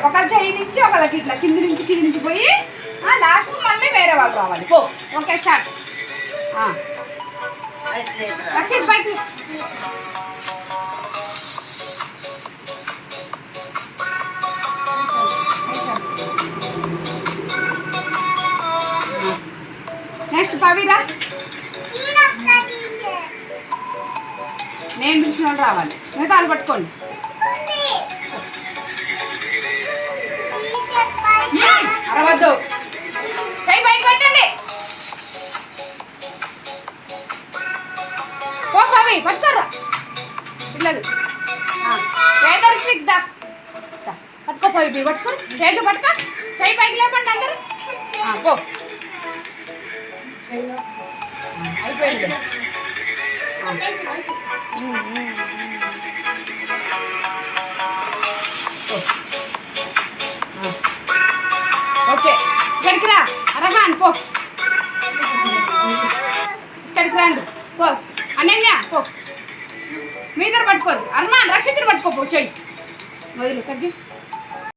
ఒకళ్ళ చేయి నుంచి ఒకళ్ళకి ఇట్లా కింది నుంచి పోయి లాస్ట్ మళ్ళీ వేరే వాళ్ళు రావాలి. పో. Okay start. రక్షిత్ పైకి. నెక్స్ట్ పవిరా. నేను పిలిచిన వాళ్ళు రావాలి. మిగతా వాళ్ళు పట్టుకోండి. అరవద్దు. చేయి పైకి పెట్టండి. ఓ పవి పట్టుకోరా పిల్లలు. వేదరిద్దా పట్టుకో. పవి పట్టుకో. చేయి పట్టుకో. చేయి పైకి లేపండి అందరూ. పో. అయిపోయింది. ఓకే ఇక్కడికి రా అరహాన్. పో ఇక్కడికి రండి. పో అనన్య పో. మీ ఇద్దరు పట్టుకోరు. అర్మాన్ రక్షితులు పట్టుకోపో. చెయ్యి వదిలి కజ్జి.